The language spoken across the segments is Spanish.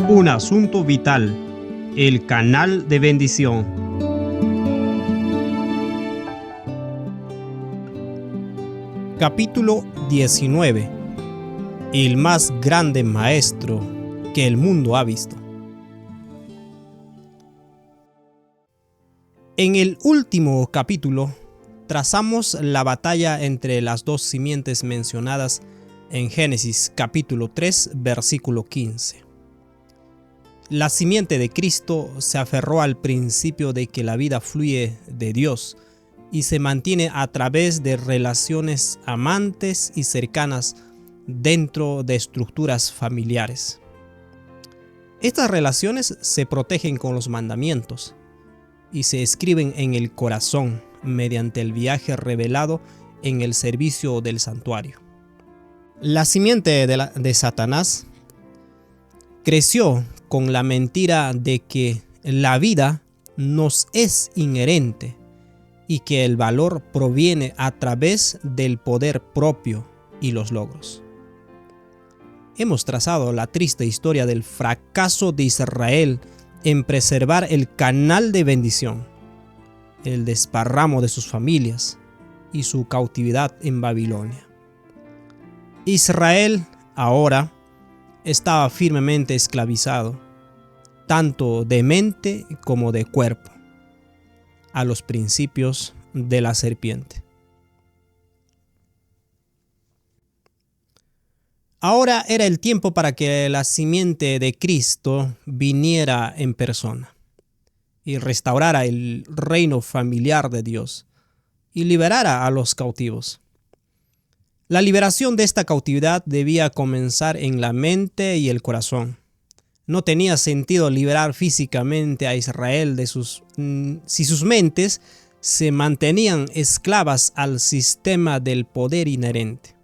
Un asunto vital, el canal de bendición. Capítulo 19. El más grande maestro que el mundo ha visto. En el último capítulo trazamos la batalla entre las dos simientes mencionadas en Génesis capítulo 3 versículo 15. La simiente de Cristo se aferró al principio de que la vida fluye de Dios y se mantiene a través de relaciones amantes y cercanas dentro de estructuras familiares. Estas relaciones se protegen con los mandamientos y se escriben en el corazón mediante el viaje revelado en el servicio del santuario. La simiente de Satanás creció con la mentira de que la vida nos es inherente y que el valor proviene a través del poder propio y los logros. Hemos trazado la triste historia del fracaso de Israel en preservar el canal de bendición, el desparramo de sus familias y su cautividad en Babilonia. Israel ahora estaba firmemente esclavizado, tanto de mente como de cuerpo, a los principios de la serpiente. Ahora era el tiempo para que la simiente de Cristo viniera en persona y restaurara el reino familiar de Dios y liberara a los cautivos. La liberación de esta cautividad debía comenzar en la mente y el corazón. No tenía sentido liberar físicamente a Israel si sus mentes se mantenían esclavas al sistema del poder inherente.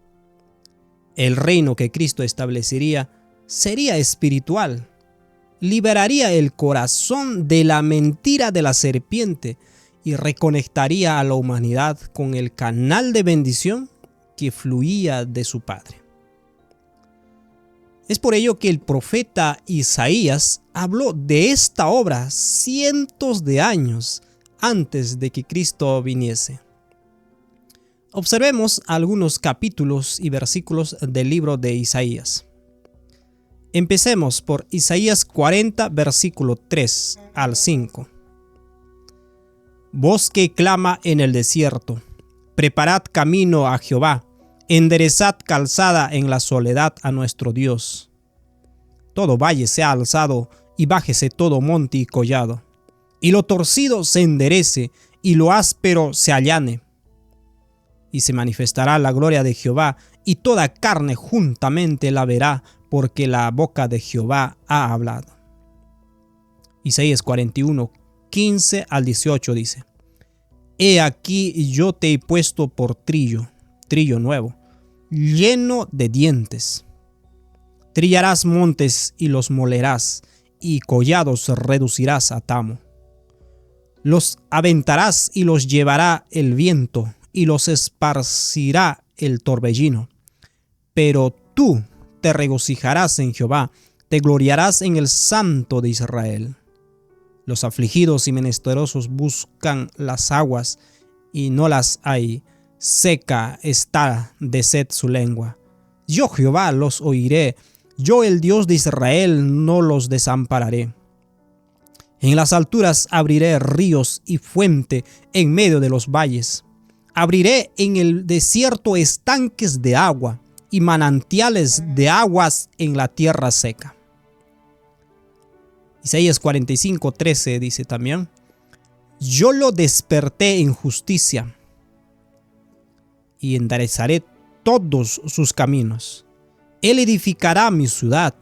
El reino que Cristo establecería sería espiritual. Liberaría el corazón de la mentira de la serpiente y reconectaría a la humanidad con el canal de bendición que fluía de su Padre. Es por ello que el profeta Isaías habló de esta obra cientos de años antes de que Cristo viniese. Observemos algunos capítulos y versículos del libro de Isaías. Empecemos por Isaías 40, versículo 3 al 5. Voz que clama en el desierto, preparad camino a Jehová, enderezad calzada en la soledad a nuestro Dios. Todo valle sea alzado y bájese todo monte y collado, y lo torcido se enderece y lo áspero se allane. Y se manifestará la gloria de Jehová, y toda carne juntamente la verá, porque la boca de Jehová ha hablado. Isaías 41, 15 al 18 dice: He aquí yo te he puesto por trillo nuevo, lleno de dientes. Trillarás montes y los molerás, y collados reducirás a tamo. Los aventarás y los llevará el viento, y los esparcirá el torbellino. Pero tú te regocijarás en Jehová, te gloriarás en el Santo de Israel. Los afligidos y menesterosos buscan las aguas, y no las hay. Seca está de sed su lengua. Yo Jehová los oiré, yo el Dios de Israel no los desampararé. En las alturas abriré ríos y fuente en medio de los valles. Abriré en el desierto estanques de agua y manantiales de aguas en la tierra seca. Isaías 45, 13 dice también: Yo lo desperté en justicia y enderezaré todos sus caminos. Él edificará mi ciudad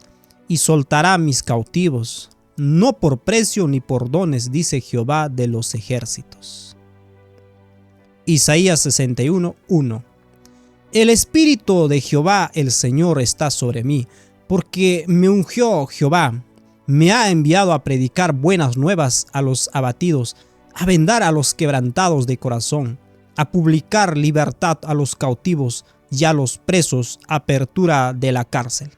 y soltará mis cautivos, no por precio ni por dones, dice Jehová de los ejércitos. Isaías 61, 1. El Espíritu de Jehová el Señor está sobre mí, porque me ungió Jehová, me ha enviado a predicar buenas nuevas a los abatidos, a vendar a los quebrantados de corazón, a publicar libertad a los cautivos y a los presos, apertura de la cárcel.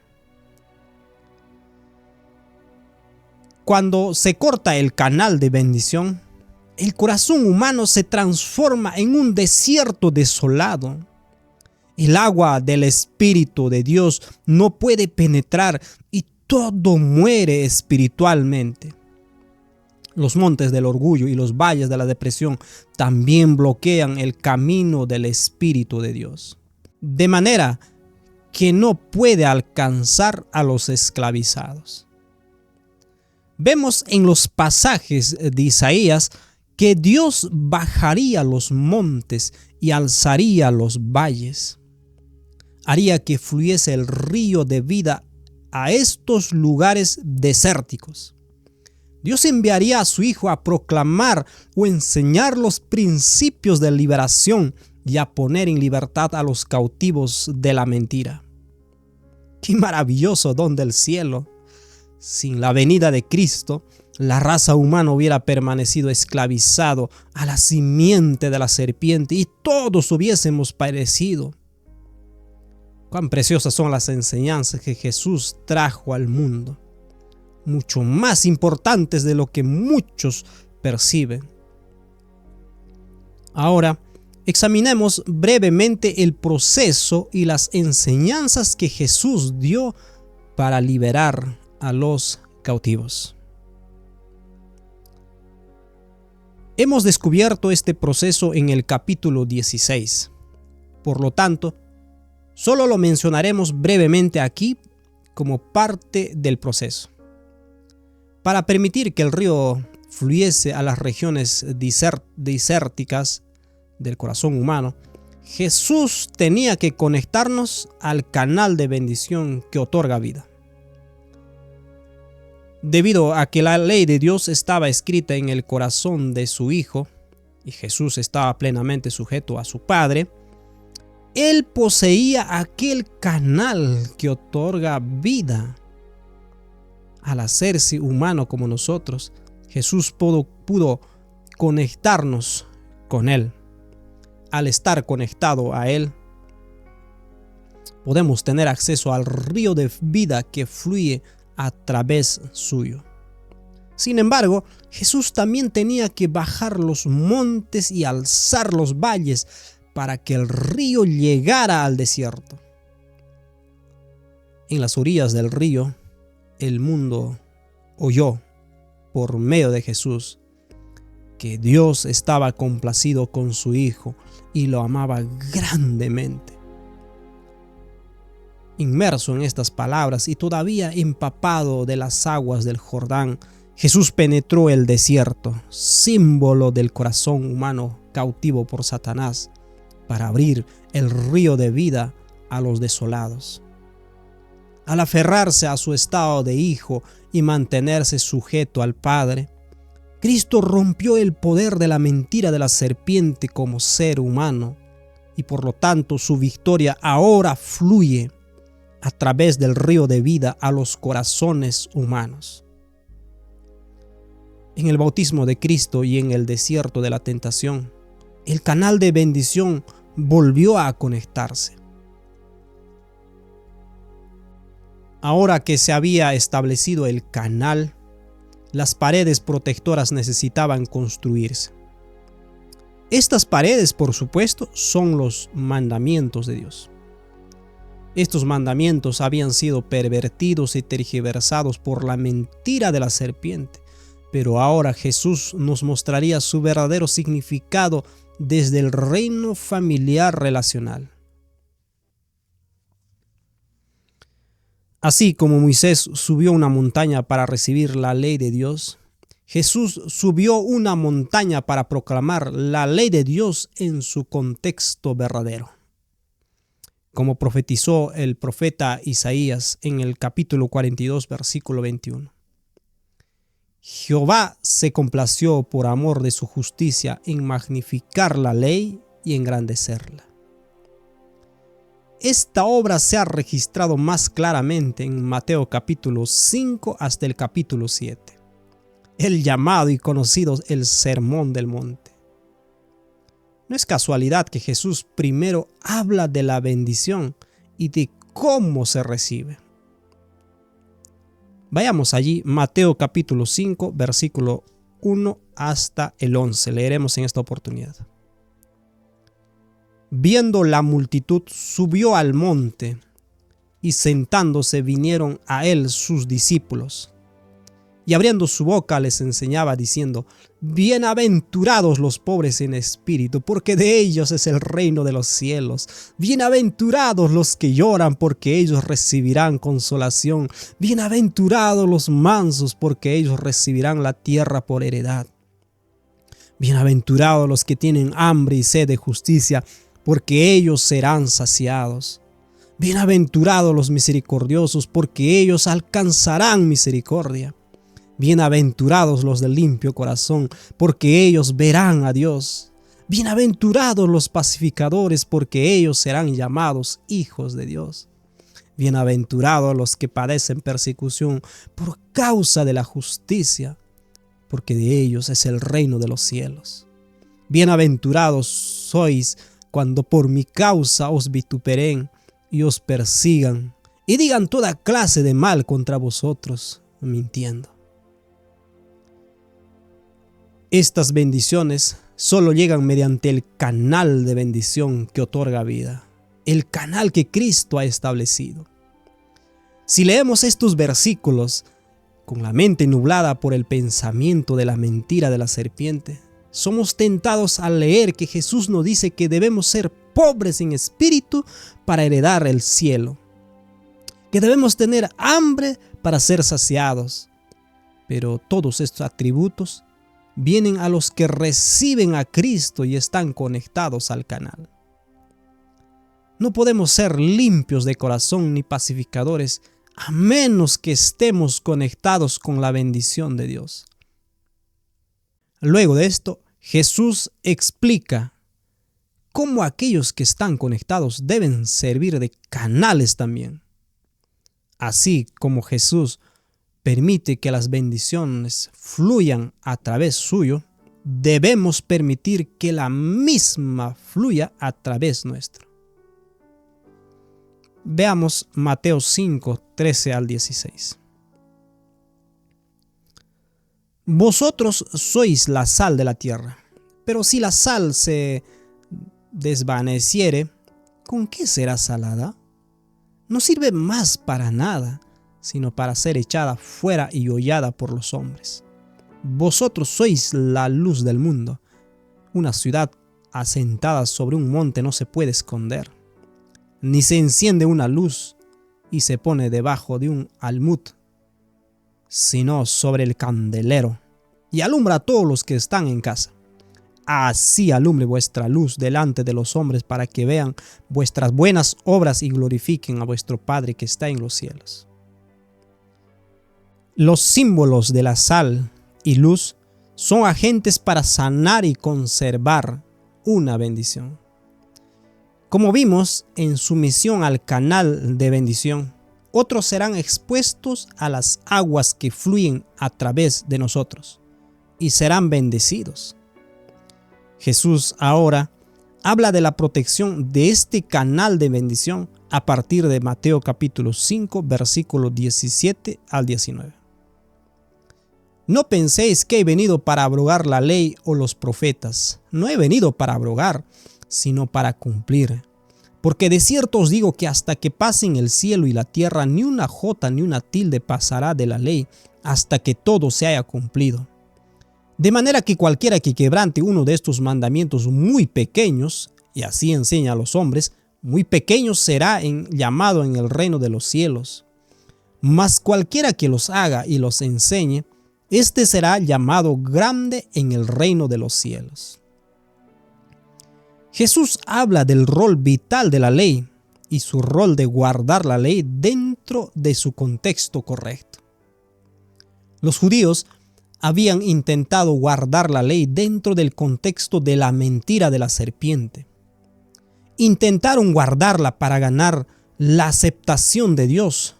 Cuando se corta el canal de bendición, el corazón humano se transforma en un desierto desolado. El agua del Espíritu de Dios no puede penetrar y todo muere espiritualmente. Los montes del orgullo y los valles de la depresión también bloquean el camino del Espíritu de Dios, de manera que no puede alcanzar a los esclavizados. Vemos en los pasajes de Isaías que Dios bajaría los montes y alzaría los valles. Haría que fluyese el río de vida a estos lugares desérticos. Dios enviaría a su Hijo a proclamar o enseñar los principios de liberación y a poner en libertad a los cautivos de la mentira. ¡Qué maravilloso don del cielo! Sin la venida de Cristo, la raza humana hubiera permanecido esclavizado a la simiente de la serpiente y todos hubiésemos perecido. Cuán preciosas son las enseñanzas que Jesús trajo al mundo, mucho más importantes de lo que muchos perciben. Ahora, examinemos brevemente el proceso y las enseñanzas que Jesús dio para liberar a los cautivos. Hemos descubierto este proceso en el capítulo 16. Por lo tanto, solo lo mencionaremos brevemente aquí como parte del proceso. Para permitir que el río fluyese a las regiones desérticas del corazón humano, Jesús tenía que conectarnos al canal de bendición que otorga vida. Debido a que la ley de Dios estaba escrita en el corazón de su Hijo y Jesús estaba plenamente sujeto a su Padre, Él poseía aquel canal que otorga vida. Al hacerse humano como nosotros, Jesús pudo conectarnos con Él. Al estar conectado a Él, podemos tener acceso al río de vida que fluye a través suyo. Sin embargo, Jesús también tenía que bajar los montes y alzar los valles para que el río llegara al desierto. En las orillas del río, el mundo oyó por medio de Jesús que Dios estaba complacido con su Hijo y lo amaba grandemente. Inmerso en estas palabras y todavía empapado de las aguas del Jordán, Jesús penetró el desierto, símbolo del corazón humano cautivo por Satanás, para abrir el río de vida a los desolados. Al aferrarse a su estado de hijo y mantenerse sujeto al Padre, Cristo rompió el poder de la mentira de la serpiente como ser humano y por lo tanto su victoria ahora fluye a través del río de vida a los corazones humanos. En el bautismo de Cristo y en el desierto de la tentación, el canal de bendición volvió a conectarse. Ahora que se había establecido el canal, las paredes protectoras necesitaban construirse. Estas paredes, por supuesto, son los mandamientos de Dios. Estos mandamientos habían sido pervertidos y tergiversados por la mentira de la serpiente, pero ahora Jesús nos mostraría su verdadero significado desde el reino familiar relacional. Así como Moisés subió una montaña para recibir la ley de Dios, Jesús subió una montaña para proclamar la ley de Dios en su contexto verdadero. Como profetizó el profeta Isaías en el capítulo 42, versículo 21. Jehová se complació por amor de su justicia en magnificar la ley y engrandecerla. Esta obra se ha registrado más claramente en Mateo capítulo 5 hasta el capítulo 7, el llamado y conocido el Sermón del Monte. No es casualidad que Jesús primero habla de la bendición y de cómo se recibe. Vayamos allí, Mateo capítulo 5, versículo 1 hasta el 11. Leeremos en esta oportunidad. Viendo la multitud, subió al monte, y sentándose vinieron a él sus discípulos. Y abriendo su boca les enseñaba diciendo: Bienaventurados los pobres en espíritu, porque de ellos es el reino de los cielos. Bienaventurados los que lloran, porque ellos recibirán consolación. Bienaventurados los mansos, porque ellos recibirán la tierra por heredad. Bienaventurados los que tienen hambre y sed de justicia, porque ellos serán saciados. Bienaventurados los misericordiosos, porque ellos alcanzarán misericordia. Bienaventurados los de limpio corazón, porque ellos verán a Dios. Bienaventurados los pacificadores, porque ellos serán llamados hijos de Dios. Bienaventurados los que padecen persecución por causa de la justicia, porque de ellos es el reino de los cielos. Bienaventurados sois cuando por mi causa os vituperen y os persigan y digan toda clase de mal contra vosotros, mintiendo. Estas bendiciones solo llegan mediante el canal de bendición que otorga vida, el canal que Cristo ha establecido. Si leemos estos versículos con la mente nublada por el pensamiento de la mentira de la serpiente, somos tentados al leer que Jesús nos dice que debemos ser pobres en espíritu para heredar el cielo, que debemos tener hambre para ser saciados. Pero todos estos atributos vienen a los que reciben a Cristo y están conectados al canal. No podemos ser limpios de corazón ni pacificadores a menos que estemos conectados con la bendición de Dios. Luego de esto, Jesús explica cómo aquellos que están conectados deben servir de canales también. Así como Jesús permite que las bendiciones fluyan a través suyo, debemos permitir que la misma fluya a través nuestro. Veamos Mateo 5, 13 al 16. Vosotros sois la sal de la tierra, pero si la sal se desvaneciere, ¿con qué será salada? No sirve más para nada, sino para ser echada fuera y hollada por los hombres. Vosotros sois la luz del mundo. Una ciudad asentada sobre un monte no se puede esconder, ni se enciende una luz y se pone debajo de un almud, sino sobre el candelero, y alumbra a todos los que están en casa. Así alumbre vuestra luz delante de los hombres, para que vean vuestras buenas obras y glorifiquen a vuestro Padre que está en los cielos. Los símbolos de la sal y luz son agentes para sanar y conservar una bendición. Como vimos en sumisión al canal de bendición, otros serán expuestos a las aguas que fluyen a través de nosotros y serán bendecidos. Jesús ahora habla de la protección de este canal de bendición a partir de Mateo capítulo 5, versículos 17 al 19. No penséis que he venido para abrogar la ley o los profetas. No he venido para abrogar, sino para cumplir. Porque de cierto os digo que hasta que pasen el cielo y la tierra, ni una jota ni una tilde pasará de la ley, hasta que todo se haya cumplido. De manera que cualquiera que quebrante uno de estos mandamientos muy pequeños, y así enseña a los hombres, muy pequeño será llamado en el reino de los cielos. Mas cualquiera que los haga y los enseñe, este será llamado grande en el reino de los cielos. Jesús habla del rol vital de la ley y su rol de guardar la ley dentro de su contexto correcto. Los judíos habían intentado guardar la ley dentro del contexto de la mentira de la serpiente. Intentaron guardarla para ganar la aceptación de Dios,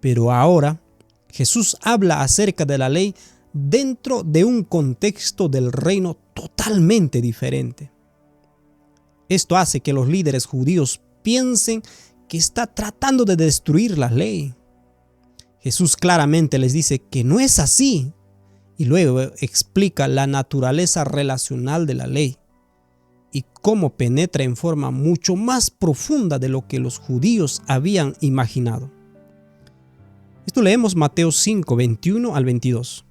pero ahora Jesús habla acerca de la ley dentro de un contexto del reino totalmente diferente. Esto hace que los líderes judíos piensen que está tratando de destruir la ley. Jesús claramente les dice que no es así y luego explica la naturaleza relacional de la ley y cómo penetra en forma mucho más profunda de lo que los judíos habían imaginado. Esto leemos Mateo 5, 21 al 22.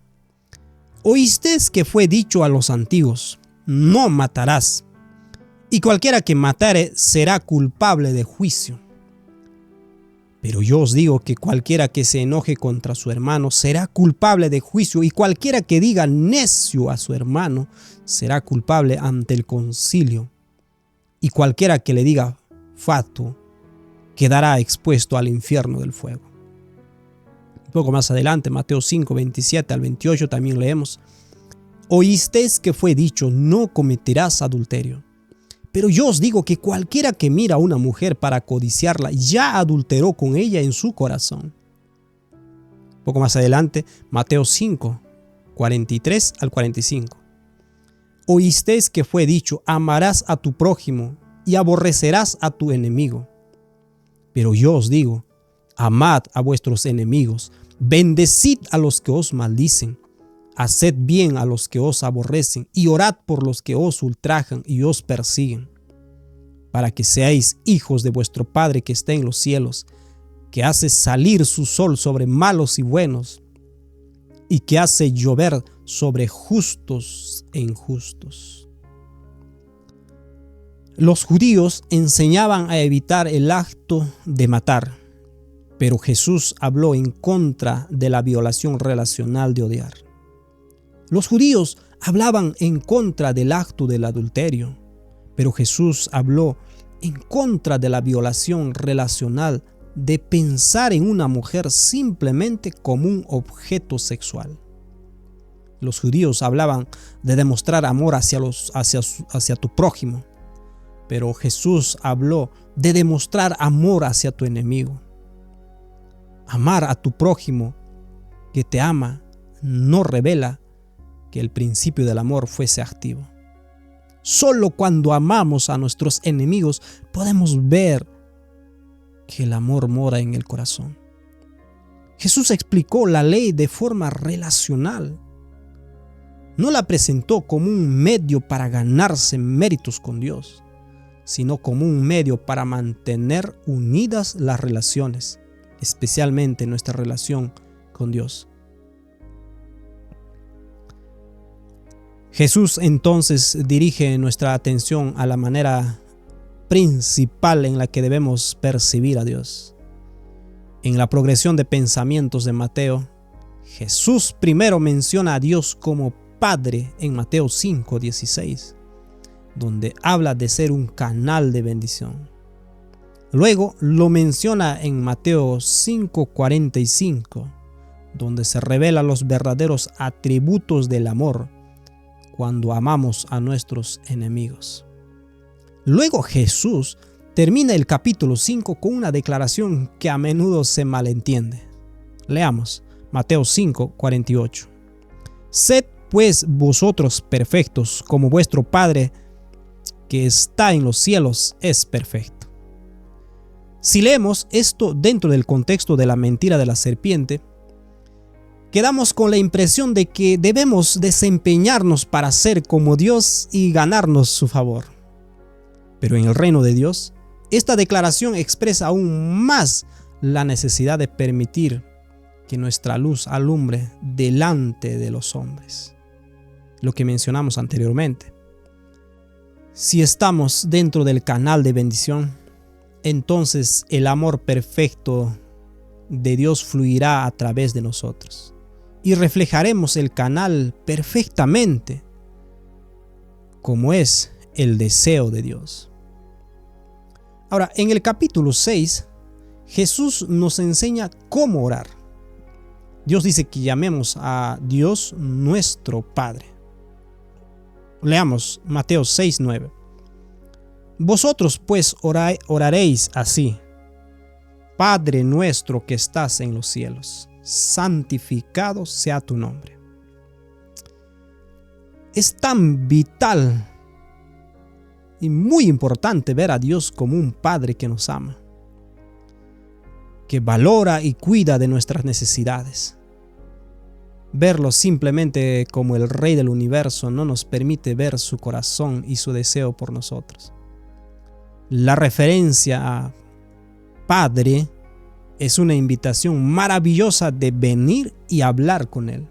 Oísteis que fue dicho a los antiguos, no matarás, y cualquiera que matare será culpable de juicio. Pero yo os digo que cualquiera que se enoje contra su hermano será culpable de juicio, y cualquiera que diga necio a su hermano será culpable ante el concilio, y cualquiera que le diga fatuo quedará expuesto al infierno del fuego. Un poco más adelante, Mateo 5, 27 al 28, también leemos: Oísteis que fue dicho, no cometerás adulterio. Pero yo os digo que cualquiera que mira a una mujer para codiciarla, ya adulteró con ella en su corazón. Un poco más adelante, Mateo 5, 43 al 45. Oísteis que fue dicho, amarás a tu prójimo y aborrecerás a tu enemigo. Pero yo os digo, amad a vuestros enemigos, bendecid a los que os maldicen, haced bien a los que os aborrecen y orad por los que os ultrajan y os persiguen, para que seáis hijos de vuestro Padre que está en los cielos, que hace salir su sol sobre malos y buenos, y que hace llover sobre justos e injustos. Los judíos enseñaban a evitar el acto de matar, pero Jesús habló en contra de la violación relacional de odiar. Los judíos hablaban en contra del acto del adulterio, pero Jesús habló en contra de la violación relacional de pensar en una mujer simplemente como un objeto sexual. Los judíos hablaban de demostrar amor hacia tu prójimo, pero Jesús habló de demostrar amor hacia tu enemigo. Amar a tu prójimo que te ama no revela que el principio del amor fuese activo. Solo cuando amamos a nuestros enemigos podemos ver que el amor mora en el corazón. Jesús explicó la ley de forma relacional. No la presentó como un medio para ganarse méritos con Dios, sino como un medio para mantener unidas las relaciones, especialmente nuestra relación con Dios. Jesús entonces dirige nuestra atención a la manera principal en la que debemos percibir a Dios. En la progresión de pensamientos de Mateo, Jesús primero menciona a Dios como Padre en Mateo 5:16, donde habla de ser un canal de bendición. Luego lo menciona en Mateo 5:45, donde se revelan los verdaderos atributos del amor cuando amamos a nuestros enemigos. Luego Jesús termina el capítulo 5 con una declaración que a menudo se malentiende. Leamos Mateo 5:48. Sed pues vosotros perfectos, como vuestro Padre que está en los cielos es perfecto. Si leemos esto dentro del contexto de la mentira de la serpiente, quedamos con la impresión de que debemos desempeñarnos para ser como Dios y ganarnos su favor. Pero en el reino de Dios, esta declaración expresa aún más la necesidad de permitir que nuestra luz alumbre delante de los hombres. Lo que mencionamos anteriormente. Si estamos dentro del canal de bendición, entonces el amor perfecto de Dios fluirá a través de nosotros y reflejaremos el canal perfectamente, como es el deseo de Dios. Ahora, en el capítulo 6, Jesús nos enseña cómo orar. Dios dice que llamemos a Dios nuestro Padre. Leamos Mateo 6:9. Vosotros pues oraréis así: Padre nuestro que estás en los cielos, santificado sea tu nombre. Es tan vital y muy importante ver a Dios como un Padre que nos ama, que valora y cuida de nuestras necesidades. Verlo simplemente como el Rey del universo no nos permite ver su corazón y su deseo por nosotros. La referencia a Padre es una invitación maravillosa de venir y hablar con Él.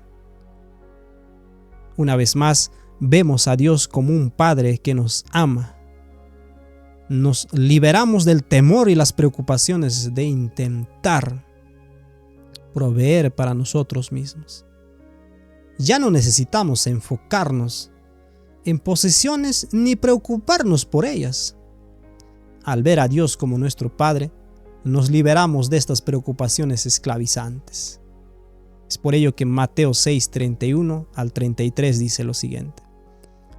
Una vez más, vemos a Dios como un Padre que nos ama. Nos liberamos del temor y las preocupaciones de intentar proveer para nosotros mismos. Ya no necesitamos enfocarnos en posesiones ni preocuparnos por ellas. Al ver a Dios como nuestro Padre, nos liberamos de estas preocupaciones esclavizantes. Es por ello que Mateo 6, 31 al 33 dice lo siguiente: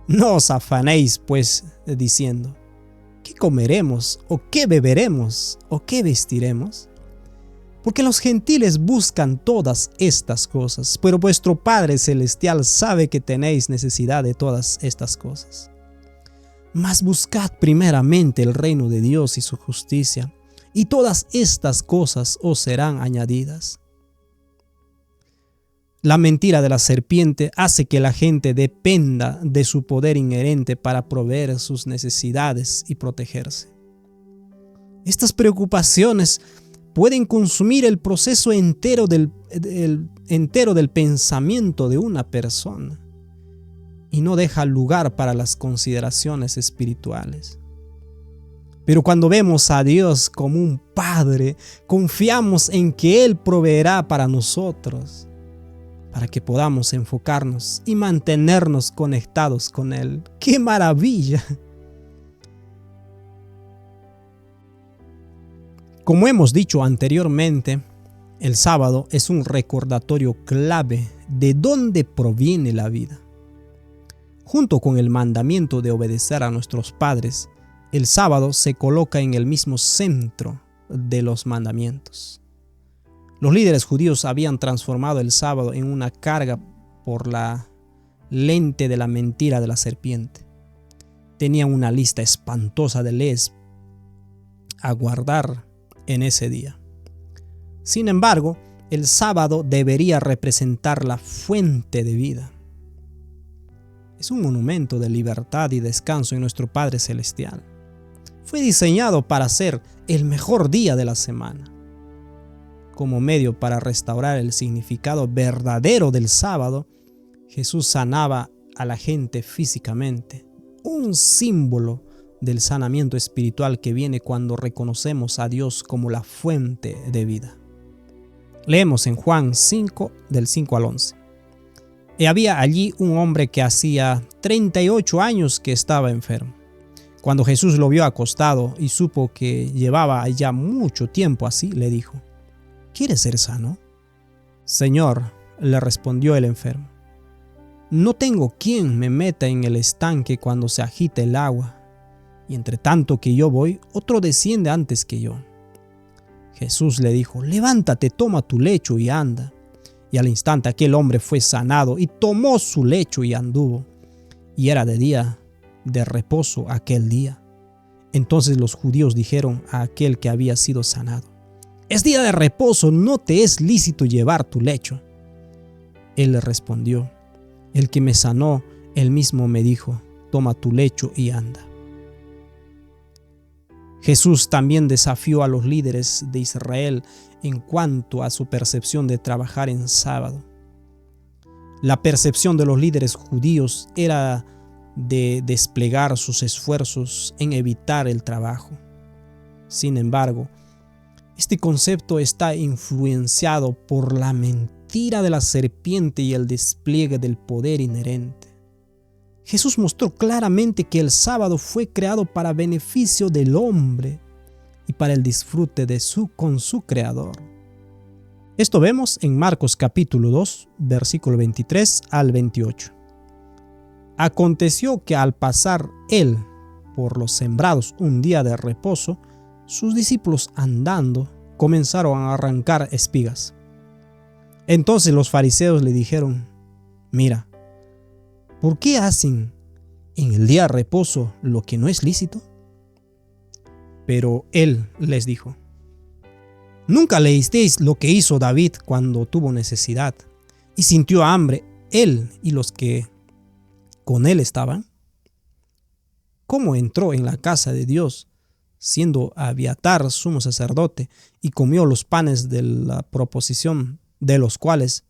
No os afanéis, pues, diciendo, ¿qué comeremos? ¿O qué beberemos? ¿O qué vestiremos? Porque los gentiles buscan todas estas cosas, pero vuestro Padre Celestial sabe que tenéis necesidad de todas estas cosas. Mas buscad primeramente el reino de Dios y su justicia, y todas estas cosas os serán añadidas. La mentira de la serpiente hace que la gente dependa de su poder inherente para proveer sus necesidades y protegerse. Estas preocupaciones pueden consumir el proceso entero del pensamiento de una persona y no deja lugar para las consideraciones espirituales. Pero cuando vemos a Dios como un Padre, confiamos en que Él proveerá para nosotros, para que podamos enfocarnos y mantenernos conectados con Él. ¡Qué maravilla! Como hemos dicho anteriormente, el sábado es un recordatorio clave de dónde proviene la vida. Junto con el mandamiento de obedecer a nuestros padres, el sábado se coloca en el mismo centro de los mandamientos. Los líderes judíos habían transformado el sábado en una carga por la lente de la mentira de la serpiente. Tenían una lista espantosa de leyes a guardar en ese día. Sin embargo, el sábado debería representar la fuente de vida. Es un monumento de libertad y descanso en nuestro Padre Celestial. Fue diseñado para ser el mejor día de la semana. Como medio para restaurar el significado verdadero del sábado, Jesús sanaba a la gente físicamente, un símbolo del sanamiento espiritual que viene cuando reconocemos a Dios como la fuente de vida. Leemos en Juan 5, del 5 al 11. Y había allí un hombre que hacía 38 años que estaba enfermo. Cuando Jesús lo vio acostado y supo que llevaba ya mucho tiempo así, le dijo: ¿Quieres ser sano? Señor, le respondió el enfermo, no tengo quien me meta en el estanque cuando se agita el agua, y entre tanto que yo voy, otro desciende antes que yo. Jesús le dijo: levántate, toma tu lecho y anda. Y al instante aquel hombre fue sanado y tomó su lecho y anduvo. Y era de día de reposo aquel día. Entonces los judíos dijeron a aquel que había sido sanado: es día de reposo, no te es lícito llevar tu lecho. Él le respondió: el que me sanó, él mismo me dijo: toma tu lecho y anda. Jesús también desafió a los líderes de Israel en cuanto a su percepción de trabajar en sábado. La percepción de los líderes judíos era de desplegar sus esfuerzos en evitar el trabajo. Sin embargo, este concepto está influenciado por la mentira de la serpiente y el despliegue del poder inherente. Jesús mostró claramente que el sábado fue creado para beneficio del hombre y para el disfrute con su Creador. Esto vemos en Marcos capítulo 2, versículo 23 al 28. Aconteció que al pasar él por los sembrados un día de reposo, sus discípulos andando comenzaron a arrancar espigas. Entonces los fariseos le dijeron: mira, ¿por qué hacen en el día de reposo lo que no es lícito? Pero él les dijo: Nunca leísteis lo que hizo David cuando tuvo necesidad y sintió hambre, él y los que con él estaban. ¿Cómo entró en la casa de Dios, siendo Abiatar sumo sacerdote, y comió los panes de la proposición, de los cuales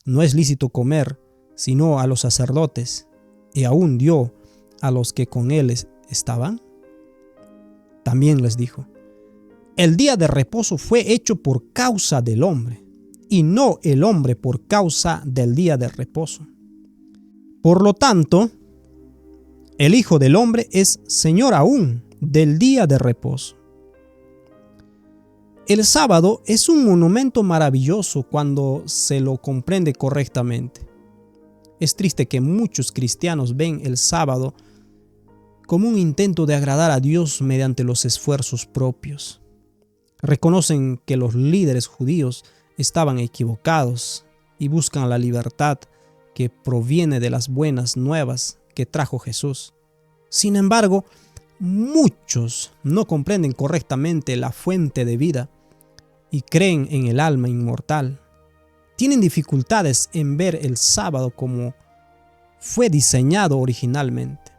no es lícito comer, sino a los sacerdotes, y aún dio a los que con él estaban? También les dijo: el día de reposo fue hecho por causa del hombre, y no el hombre por causa del día de reposo. Por lo tanto, el Hijo del Hombre es Señor aún del día de reposo. El sábado es un monumento maravilloso cuando se lo comprende correctamente. Es triste que muchos cristianos ven el sábado como un intento de agradar a Dios mediante los esfuerzos propios. Reconocen que los líderes judíos estaban equivocados y buscan la libertad que proviene de las buenas nuevas que trajo Jesús. Sin embargo, muchos no comprenden correctamente la fuente de vida y creen en el alma inmortal. Tienen dificultades en ver el sábado como fue diseñado originalmente.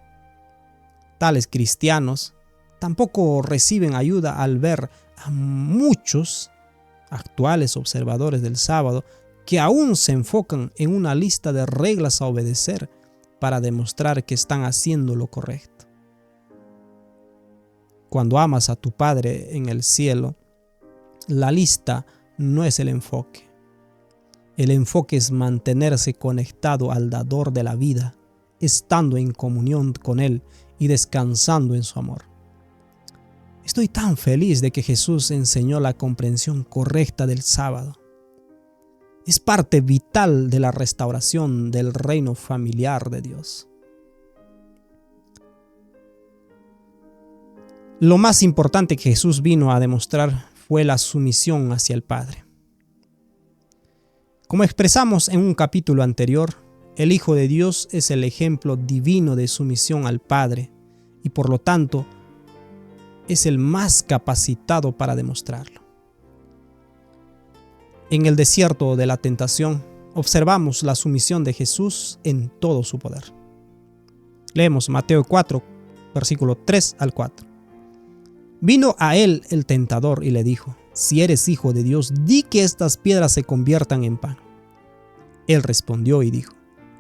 Tales cristianos tampoco reciben ayuda al ver a muchos actuales observadores del sábado que aún se enfocan en una lista de reglas a obedecer para demostrar que están haciendo lo correcto. Cuando amas a tu Padre en el cielo, la lista no es el enfoque. El enfoque es mantenerse conectado al dador de la vida, estando en comunión con Él y descansando en su amor. Estoy tan feliz de que Jesús enseñó la comprensión correcta del sábado. Es parte vital de la restauración del reino familiar de Dios. Lo más importante que Jesús vino a demostrar fue la sumisión hacia el Padre. Como expresamos en un capítulo anterior, el Hijo de Dios es el ejemplo divino de sumisión al Padre y por lo tanto es el más capacitado para demostrarlo. En el desierto de la tentación observamos la sumisión de Jesús en todo su poder. Leemos Mateo 4, versículo 3 al 4. Vino a él el tentador y le dijo: si eres hijo de Dios, di que estas piedras se conviertan en pan. Él respondió y dijo: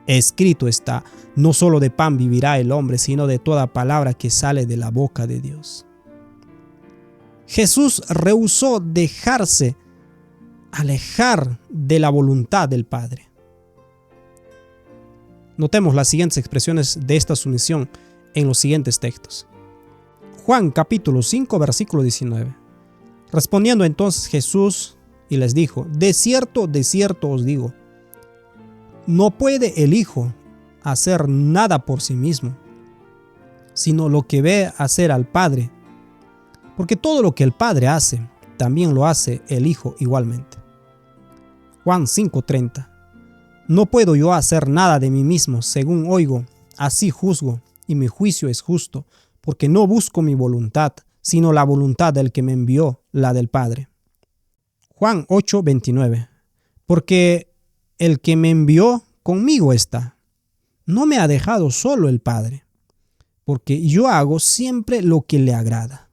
escrito está, no solo de pan vivirá el hombre, sino de toda palabra que sale de la boca de Dios. Jesús rehusó dejarse alejar de la voluntad del Padre. Notemos las siguientes expresiones de esta sumisión en los siguientes textos. Juan capítulo 5 versículo 19. Respondiendo entonces Jesús y les dijo: de cierto os digo, no puede el Hijo hacer nada por sí mismo, sino lo que ve hacer al Padre, porque todo lo que el Padre hace, también lo hace el Hijo igualmente. Juan 5:30. No puedo yo hacer nada de mí mismo, según oigo, así juzgo, y mi juicio es justo, porque no busco mi voluntad, sino la voluntad del que me envió, la del Padre. Juan 8:29. Porque el que me envió conmigo está. No me ha dejado solo el Padre, porque yo hago siempre lo que le agrada.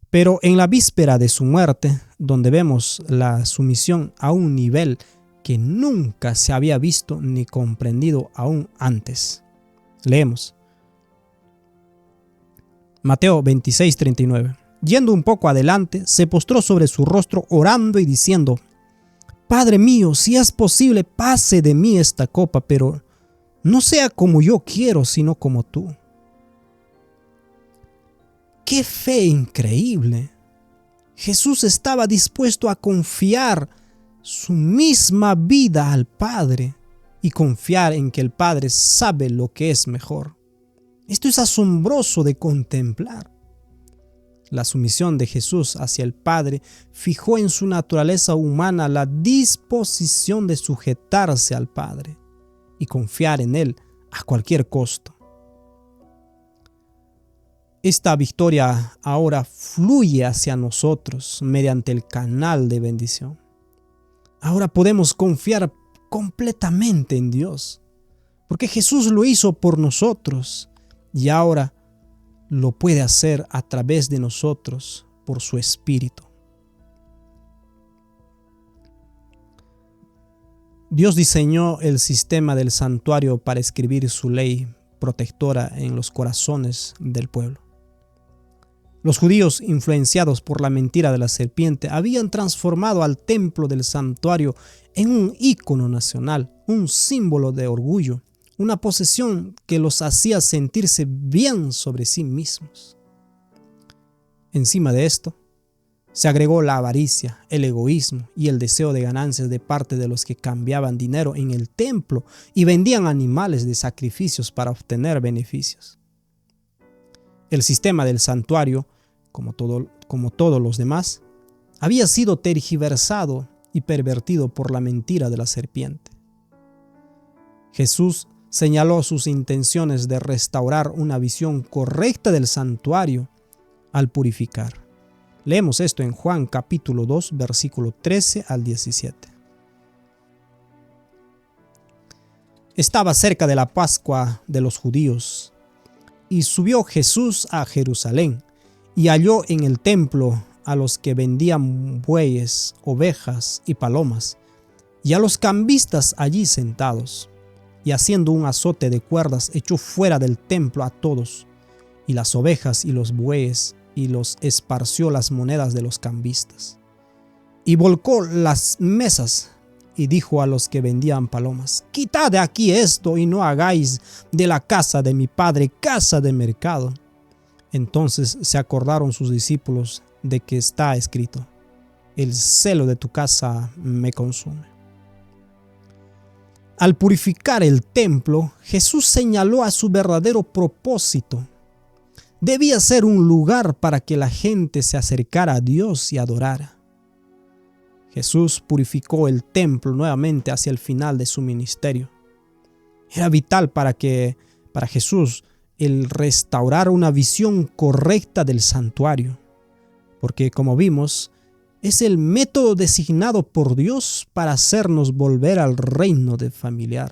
Pero en la víspera de su muerte, donde vemos la sumisión a un nivel que nunca se había visto ni comprendido aún antes. Leemos Mateo 26:39. Yendo un poco adelante, se postró sobre su rostro orando y diciendo: Padre mío, si es posible, pase de mí esta copa, pero no sea como yo quiero, sino como tú. ¡Qué fe increíble! Jesús estaba dispuesto a confiar su misma vida al Padre y confiar en que el Padre sabe lo que es mejor. Esto es asombroso de contemplar. La sumisión de Jesús hacia el Padre fijó en su naturaleza humana la disposición de sujetarse al Padre y confiar en Él a cualquier costo. Esta victoria ahora fluye hacia nosotros mediante el canal de bendición. Ahora podemos confiar completamente en Dios, porque Jesús lo hizo por nosotros y ahora lo puede hacer a través de nosotros por su Espíritu. Dios diseñó el sistema del santuario para escribir su ley protectora en los corazones del pueblo. Los judíos, influenciados por la mentira de la serpiente, habían transformado al templo del santuario en un ícono nacional, un símbolo de orgullo, una posesión que los hacía sentirse bien sobre sí mismos. Encima de esto, se agregó la avaricia, el egoísmo y el deseo de ganancias de parte de los que cambiaban dinero en el templo y vendían animales de sacrificios para obtener beneficios. El sistema del santuario, como todos los demás, había sido tergiversado y pervertido por la mentira de la serpiente. Jesús señaló sus intenciones de restaurar una visión correcta del santuario al purificar. Leemos esto en Juan capítulo 2, versículo 13 al 17. Estaba cerca de la Pascua de los judíos, y subió Jesús a Jerusalén, y halló en el templo a los que vendían bueyes, ovejas y palomas, y a los cambistas allí sentados, y haciendo un azote de cuerdas echó fuera del templo a todos, y las ovejas y los bueyes, y los esparció las monedas de los cambistas. Y volcó las mesas, y dijo a los que vendían palomas: quitad de aquí esto, y no hagáis de la casa de mi padre casa de mercado. Entonces se acordaron sus discípulos de que está escrito: el celo de tu casa me consume. Al purificar el templo, Jesús señaló a su verdadero propósito. Debía ser un lugar para que la gente se acercara a Dios y adorara. Jesús purificó el templo nuevamente hacia el final de su ministerio. Era vital para Jesús el restaurar una visión correcta del santuario, porque, como vimos, es el método designado por Dios para hacernos volver al reino de familiar.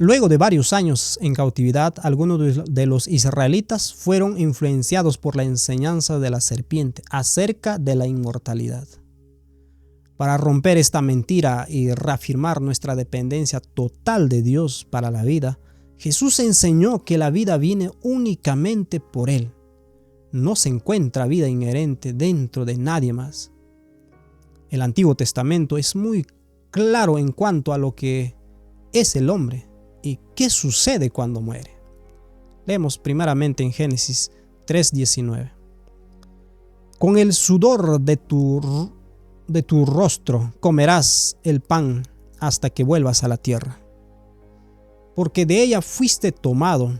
Luego de varios años en cautividad, algunos de los israelitas fueron influenciados por la enseñanza de la serpiente acerca de la inmortalidad. Para romper esta mentira y reafirmar nuestra dependencia total de Dios para la vida, Jesús enseñó que la vida viene únicamente por Él. No se encuentra vida inherente dentro de nadie más. El Antiguo Testamento es muy claro en cuanto a lo que es el hombre y qué sucede cuando muere. Leemos primeramente en Génesis 3:19. Con el sudor de tu rostro comerás el pan hasta que vuelvas a la tierra, porque de ella fuiste tomado,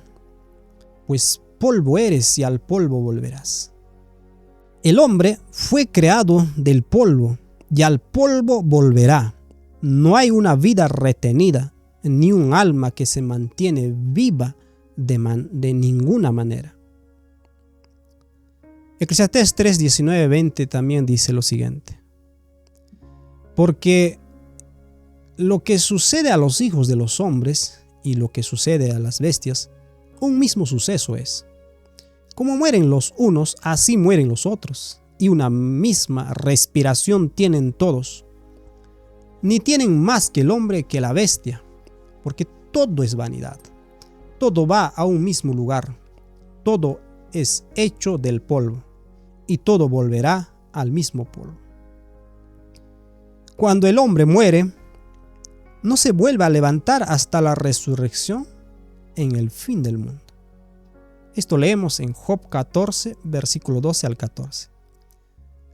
pues polvo eres y al polvo volverás. El hombre fue creado del polvo y al polvo volverá. No hay una vida retenida, ni un alma que se mantiene viva de ninguna manera. Eclesiastés 3:19-20 también dice lo siguiente: porque lo que sucede a los hijos de los hombres y lo que sucede a las bestias, un mismo suceso es. Como mueren los unos, así mueren los otros, y una misma respiración tienen todos. Ni tienen más que el hombre que la bestia, porque todo es vanidad. Todo va a un mismo lugar. Todo es hecho del polvo, y todo volverá al mismo polvo. Cuando el hombre muere, no se vuelve a levantar hasta la resurrección en el fin del mundo. Esto leemos en Job 14, versículo 12 al 14.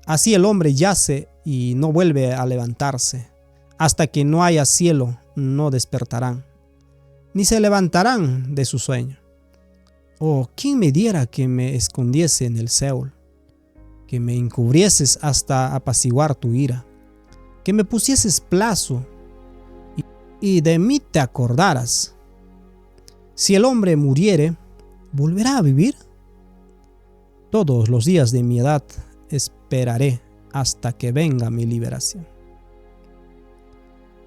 Así el hombre yace y no vuelve a levantarse. Hasta que no haya cielo, no despertarán, ni se levantarán de su sueño. Oh, ¿quién me diera que me escondiese en el Seol? Que me encubrieses hasta apaciguar tu ira, que me pusieses plazo y de mí te acordaras. Si el hombre muriere, ¿volverá a vivir? Todos los días de mi edad esperaré hasta que venga mi liberación.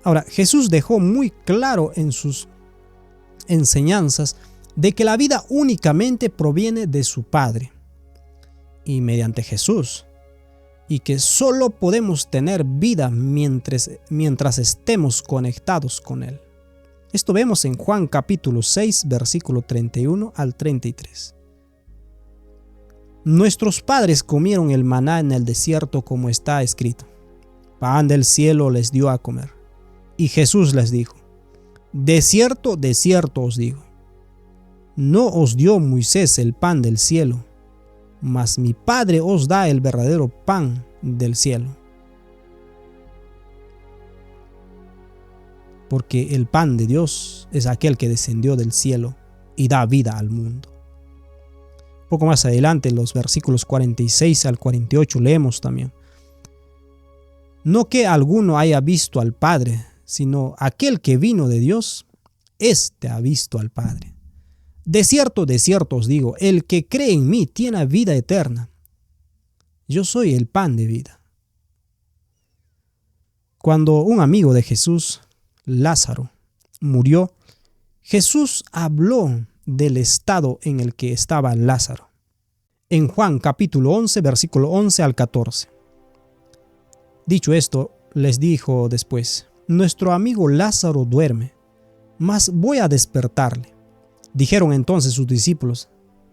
Ahora, Jesús dejó muy claro en sus enseñanzas de que la vida únicamente proviene de su Padre y mediante Jesús, y que solo podemos tener vida mientras estemos conectados con Él. Esto vemos en Juan capítulo 6, versículo 31 al 33. Nuestros padres comieron el maná en el desierto, como está escrito: pan del cielo les dio a comer. Y Jesús les dijo: de cierto os digo, no os dio Moisés el pan del cielo, mas mi Padre os da el verdadero pan del cielo. Porque el pan de Dios es aquel que descendió del cielo y da vida al mundo. Poco más adelante, en los versículos 46 al 48, leemos también: no que alguno haya visto al Padre, sino aquel que vino de Dios, éste ha visto al Padre. De cierto os digo, el que cree en mí tiene vida eterna. Yo soy el pan de vida. Cuando un amigo de Jesús, Lázaro, murió, Jesús habló del estado en el que estaba Lázaro. En Juan capítulo 11, versículo 11 al 14. Dicho esto, les dijo después: nuestro amigo Lázaro duerme, mas voy a despertarle. Dijeron entonces sus discípulos: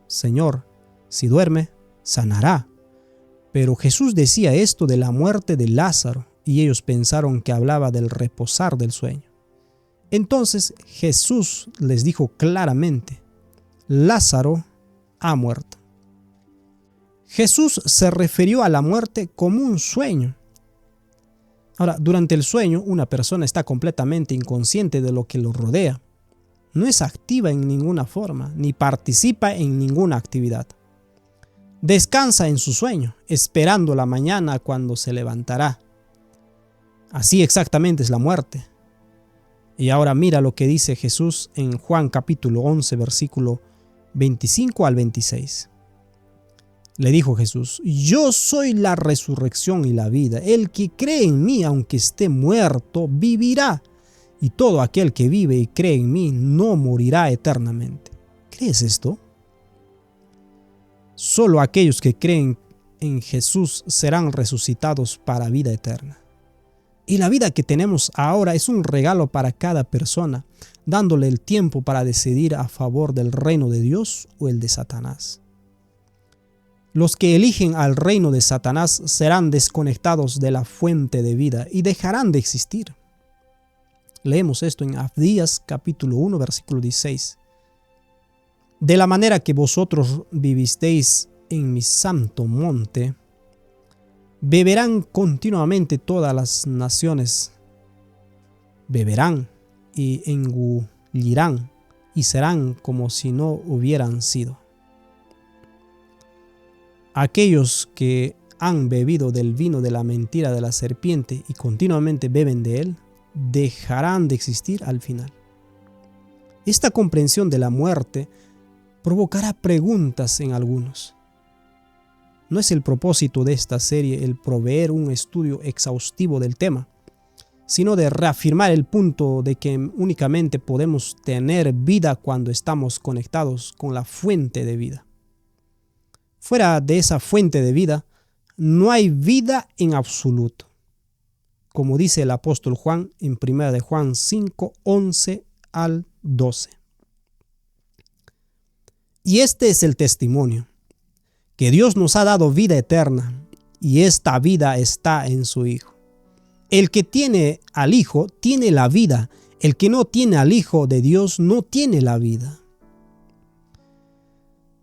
Señor, si duerme, sanará. Pero Jesús decía esto de la muerte de Lázaro, y ellos pensaron que hablaba del reposar del sueño. Entonces Jesús les dijo claramente: Lázaro ha muerto. Jesús se refirió a la muerte como un sueño. Ahora, durante el sueño, una persona está completamente inconsciente de lo que lo rodea. No es activa en ninguna forma, ni participa en ninguna actividad. Descansa en su sueño, esperando la mañana cuando se levantará. Así exactamente es la muerte. Y ahora mira lo que dice Jesús en Juan capítulo 11, versículo 25 al 26. Le dijo Jesús: yo soy la resurrección y la vida. El que cree en mí, aunque esté muerto, vivirá. Y todo aquel que vive y cree en mí no morirá eternamente. ¿Crees esto? Solo aquellos que creen en Jesús serán resucitados para vida eterna. Y la vida que tenemos ahora es un regalo para cada persona, dándole el tiempo para decidir a favor del reino de Dios o el de Satanás. Los que eligen al reino de Satanás serán desconectados de la fuente de vida y dejarán de existir. Leemos esto en Abdías capítulo 1, versículo 16. De la manera que vosotros vivisteis en mi santo monte, beberán continuamente todas las naciones. Beberán y engullirán y serán como si no hubieran sido. Aquellos que han bebido del vino de la mentira de la serpiente y continuamente beben de él, dejarán de existir al final. Esta comprensión de la muerte provocará preguntas en algunos. No es el propósito de esta serie el proveer un estudio exhaustivo del tema, sino de reafirmar el punto de que únicamente podemos tener vida cuando estamos conectados con la fuente de vida. Fuera de esa fuente de vida, no hay vida en absoluto. Como dice el apóstol Juan en 1 de Juan 5, 11 al 12. Y este es el testimonio, que Dios nos ha dado vida eterna, y esta vida está en su Hijo. El que tiene al Hijo tiene la vida, el que no tiene al Hijo de Dios no tiene la vida.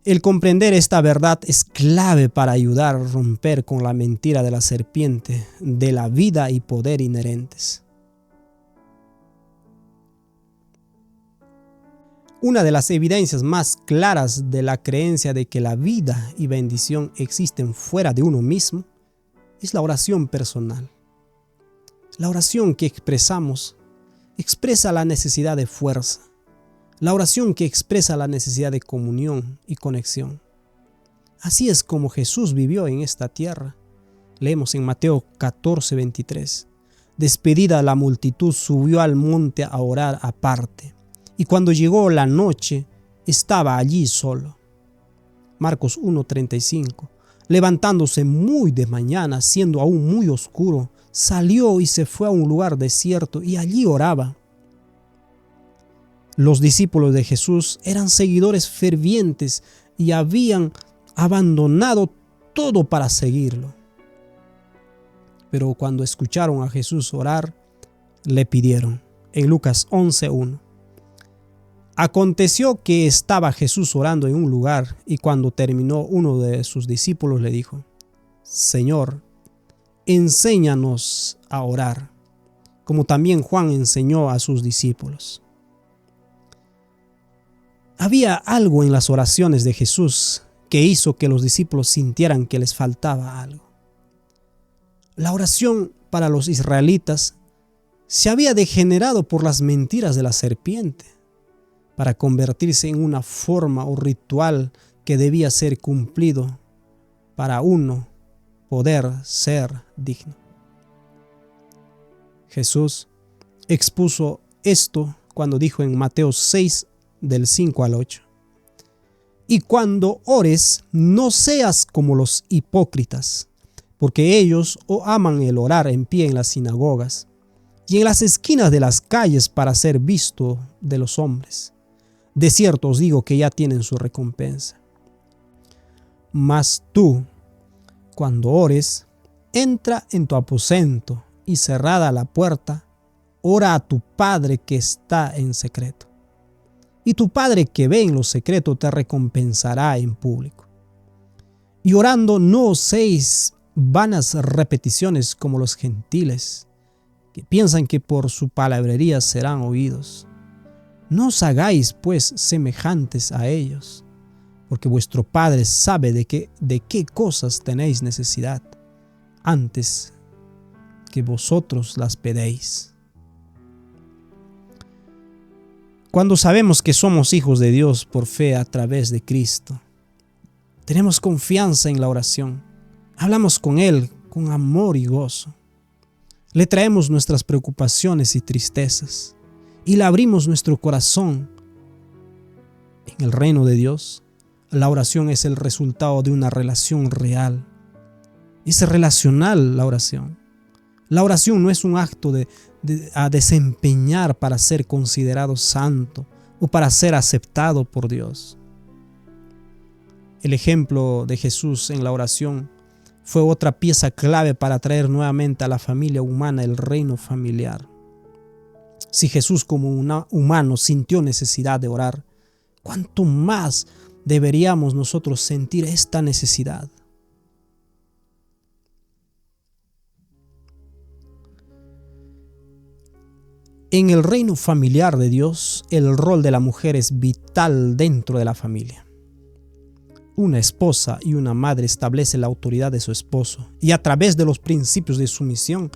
El comprender esta verdad es clave para ayudar a romper con la mentira de la serpiente de la vida y poder inherentes. Una de las evidencias más claras de la creencia de que la vida y bendición existen fuera de uno mismo es la oración personal. La oración que expresamos expresa la necesidad de fuerza. La oración que expresa la necesidad de comunión y conexión. Así es como Jesús vivió en esta tierra. Leemos en Mateo 14:23. Despedida la multitud, subió al monte a orar aparte. Y cuando llegó la noche, estaba allí solo. Marcos 1:35. Levantándose muy de mañana, siendo aún muy oscuro, salió y se fue a un lugar desierto y allí oraba. Los discípulos de Jesús eran seguidores fervientes y habían abandonado todo para seguirlo. Pero cuando escucharon a Jesús orar, le pidieron. En Lucas 11:1. Aconteció que estaba Jesús orando en un lugar y cuando terminó, uno de sus discípulos le dijo: Señor, enséñanos a orar, como también Juan enseñó a sus discípulos. Había algo en las oraciones de Jesús que hizo que los discípulos sintieran que les faltaba algo. La oración para los israelitas se había degenerado por las mentiras de la serpiente, para convertirse en una forma o ritual que debía ser cumplido para uno poder ser digno. Jesús expuso esto cuando dijo en Mateo 6, del 5 al 8. Y cuando ores, no seas como los hipócritas, porque ellos aman el orar en pie en las sinagogas y en las esquinas de las calles para ser visto de los hombres. De cierto os digo que ya tienen su recompensa. Mas tú, cuando ores, entra en tu aposento y cerrada la puerta, ora a tu Padre que está en secreto. Y tu Padre que ve en lo secreto te recompensará en público. Y orando no uséis vanas repeticiones como los gentiles, que piensan que por su palabrería serán oídos. No os hagáis pues semejantes a ellos, porque vuestro Padre sabe de qué cosas tenéis necesidad, antes que vosotros las pedéis. Cuando sabemos que somos hijos de Dios por fe a través de Cristo, tenemos confianza en la oración. Hablamos con Él con amor y gozo. Le traemos nuestras preocupaciones y tristezas y le abrimos nuestro corazón. En el reino de Dios, la oración es el resultado de una relación real. Es relacional la oración. La oración no es un acto a desempeñar para ser considerado santo o para ser aceptado por Dios. El ejemplo de Jesús en la oración fue otra pieza clave para traer nuevamente a la familia humana el reino familiar. Si Jesús como un humano sintió necesidad de orar, ¿cuánto más deberíamos nosotros sentir esta necesidad? En el reino familiar de Dios, el rol de la mujer es vital dentro de la familia. Una esposa y una madre establecen la autoridad de su esposo y a través de los principios de sumisión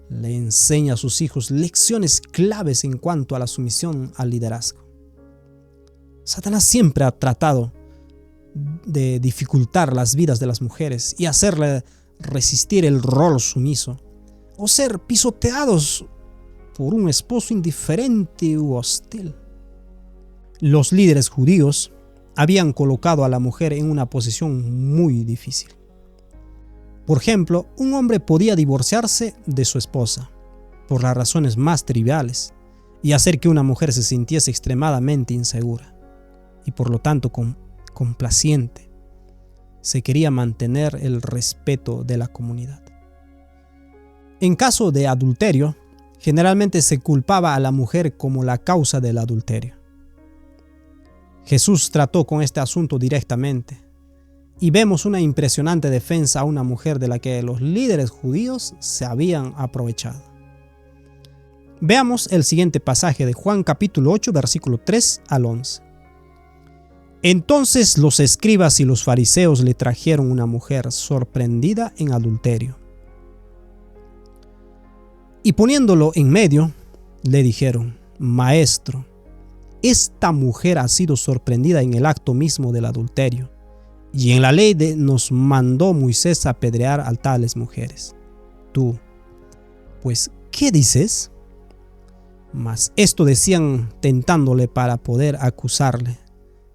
le enseña a sus hijos lecciones claves en cuanto a la sumisión al liderazgo. Satanás siempre ha tratado de dificultar las vidas de las mujeres y hacerle resistir el rol sumiso o ser pisoteados por un esposo indiferente u hostil. Los líderes judíos habían colocado a la mujer en una posición muy difícil. Por ejemplo, un hombre podía divorciarse de su esposa por las razones más triviales y hacer que una mujer se sintiese extremadamente insegura y por lo tanto complaciente. Se quería mantener el respeto de la comunidad. En caso de adulterio, generalmente se culpaba a la mujer como la causa del adulterio. Jesús trató con este asunto directamente y vemos una impresionante defensa a una mujer de la que los líderes judíos se habían aprovechado. Veamos el siguiente pasaje de Juan capítulo 8, versículo 3 al 11. Entonces los escribas y los fariseos le trajeron una mujer sorprendida en adulterio. Y poniéndolo en medio, Le dijeron: Maestro, esta mujer ha sido sorprendida en el acto mismo del adulterio, y en la ley nos mandó Moisés apedrear a tales mujeres. Tú, pues, ¿qué dices? Mas esto decían tentándole para poder acusarle.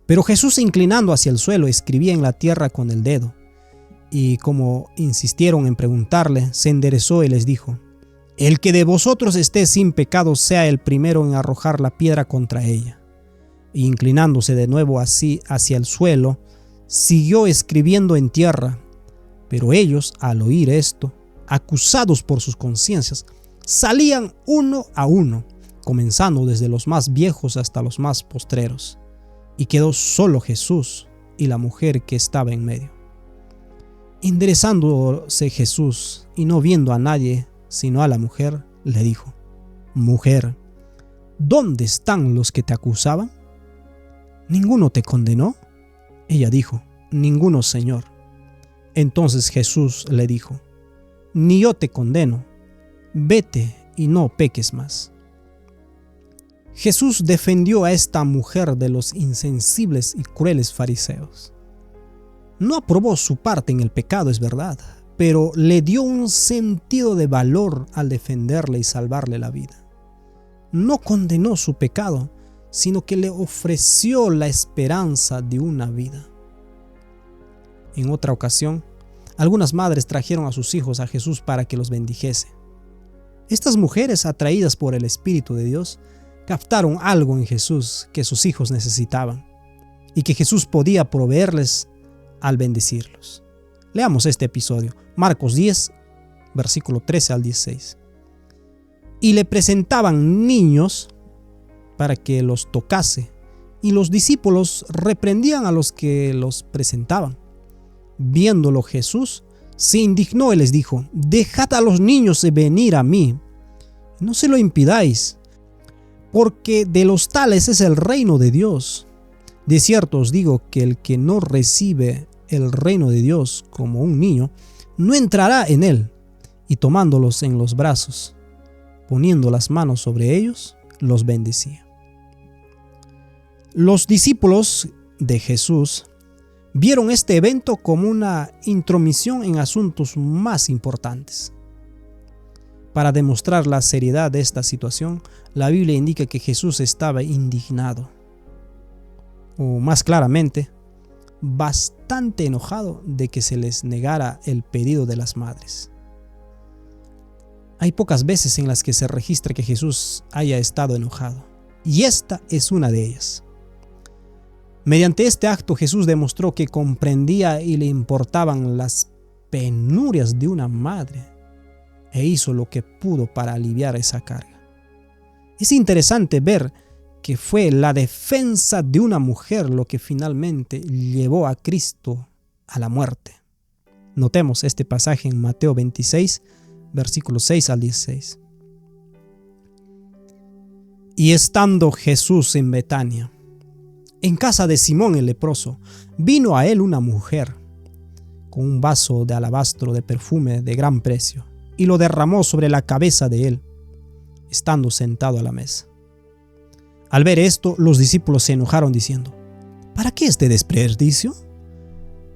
Pero Jesús, inclinando hacia el suelo, escribía en la tierra con el dedo. Y como insistieron en preguntarle, se enderezó y les dijo: El que de vosotros esté sin pecado sea el primero en arrojar la piedra contra ella. Y inclinándose de nuevo así hacia el suelo, siguió escribiendo en tierra. Pero ellos, al oír esto, acusados por sus conciencias, salían uno a uno, comenzando desde los más viejos hasta los más postreros. Y quedó solo Jesús y la mujer que estaba en medio. Enderezándose Jesús y no viendo a nadie sino a la mujer, le dijo: Mujer, ¿dónde están los que te acusaban? ¿Ninguno te condenó? Ella dijo: Ninguno, Señor. Entonces Jesús le dijo: Ni yo te condeno. Vete y no peques más. Jesús defendió a esta mujer de los insensibles y crueles fariseos. No aprobó su parte en el pecado, es verdad, pero le dio un sentido de valor al defenderle y salvarle la vida. No condenó su pecado, sino que le ofreció la esperanza de una vida. En otra ocasión, algunas madres trajeron a sus hijos a Jesús para que los bendijese. Estas mujeres, atraídas por el Espíritu de Dios, captaron algo en Jesús que sus hijos necesitaban y que Jesús podía proveerles al bendecirlos. Leamos este episodio, Marcos 10, versículo 13 al 16. Y le presentaban niños para que los tocase, y los discípulos reprendían a los que los presentaban. Viéndolo Jesús, se indignó y les dijo: Dejad a los niños venir a mí, no se lo impidáis, porque de los tales es el reino de Dios. De cierto os digo que el que no recibe el reino de Dios como un niño, no entrará en él. Y tomándolos en los brazos, poniendo las manos sobre ellos, los bendecía. Los discípulos de Jesús vieron este evento como una intromisión en asuntos más importantes. Para demostrar la seriedad de esta situación, la Biblia indica que Jesús estaba indignado, o más claramente, bastante enojado de que se les negara el pedido de las madres. Hay pocas veces en las que se registra que Jesús haya estado enojado, y esta es una de ellas. Mediante este acto, Jesús demostró que comprendía y le importaban las penurias de una madre, e hizo lo que pudo para aliviar esa carga. Es interesante ver que fue la defensa de una mujer lo que finalmente llevó a Cristo a la muerte. Notemos este pasaje en Mateo 26, versículos 6 al 16. Y estando Jesús en Betania, en casa de Simón el leproso, vino a él una mujer con un vaso de alabastro de perfume de gran precio, y lo derramó sobre la cabeza de él, estando sentado a la mesa. Al ver esto, los discípulos se enojaron diciendo: ¿Para qué este desperdicio?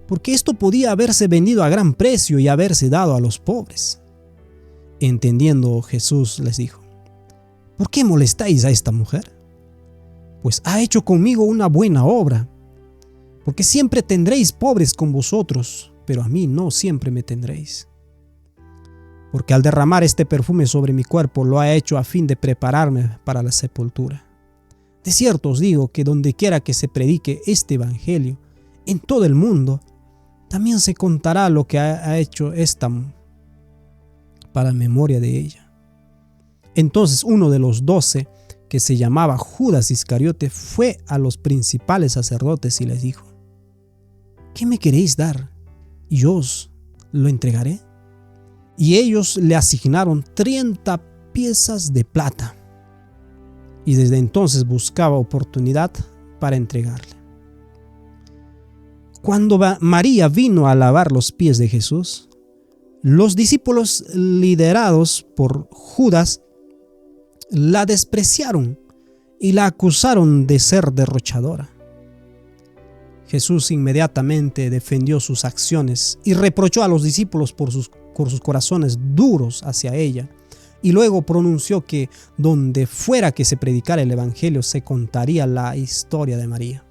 Porque esto podía haberse vendido a gran precio y haberse dado a los pobres. Entendiendo, Jesús les dijo: ¿Por qué molestáis a esta mujer? Pues ha hecho conmigo una buena obra. Porque siempre tendréis pobres con vosotros, pero a mí no siempre me tendréis. Porque al derramar este perfume sobre mi cuerpo lo ha hecho a fin de prepararme para la sepultura. De cierto os digo que donde quiera que se predique este evangelio en todo el mundo, también se contará lo que ha hecho esta para memoria de ella. Entonces uno de los 12, que se llamaba Judas Iscariote, fue a los principales sacerdotes y les dijo: ¿Qué me queréis dar? Y yo os lo entregaré. Y ellos le asignaron 30 piezas de plata. Y desde entonces buscaba oportunidad para entregarle. Cuando María vino a lavar los pies de Jesús, los discípulos liderados por Judas la despreciaron y la acusaron de ser derrochadora. Jesús inmediatamente defendió sus acciones y reprochó a los discípulos por sus corazones duros hacia ella, y luego pronunció que donde fuera que se predicara el evangelio se contaría la historia de María.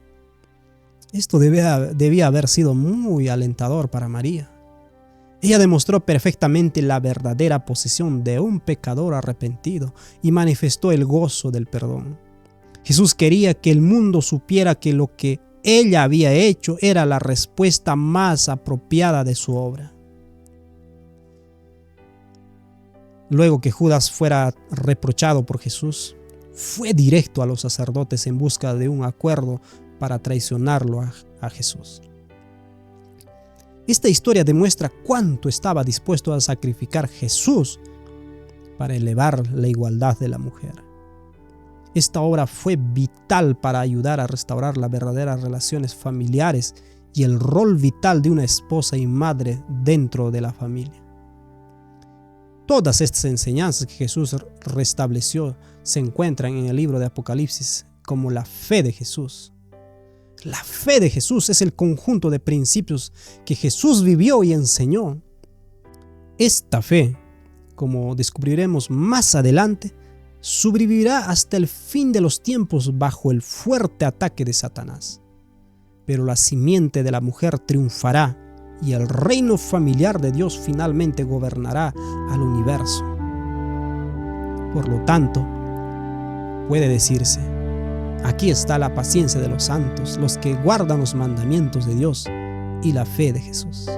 Esto debía haber sido muy alentador para María. Ella demostró perfectamente la verdadera posición de un pecador arrepentido y manifestó el gozo del perdón. Jesús quería que el mundo supiera que lo que ella había hecho era la respuesta más apropiada de su obra. Luego que Judas fuera reprochado por Jesús, fue directo a los sacerdotes en busca de un acuerdo para traicionarlo a Jesús. Esta historia demuestra cuánto estaba dispuesto a sacrificar Jesús para elevar la igualdad de la mujer. Esta obra fue vital para ayudar a restaurar las verdaderas relaciones familiares y el rol vital de una esposa y madre dentro de la familia. Todas estas enseñanzas que Jesús restableció se encuentran en el libro de Apocalipsis como la fe de Jesús. La fe de Jesús es el conjunto de principios que Jesús vivió y enseñó. Esta fe, como descubriremos más adelante, sobrevivirá hasta el fin de los tiempos bajo el fuerte ataque de Satanás. Pero la simiente de la mujer triunfará y el reino familiar de Dios finalmente gobernará al universo. Por lo tanto, puede decirse: aquí está la paciencia de los santos, los que guardan los mandamientos de Dios y la fe de Jesús.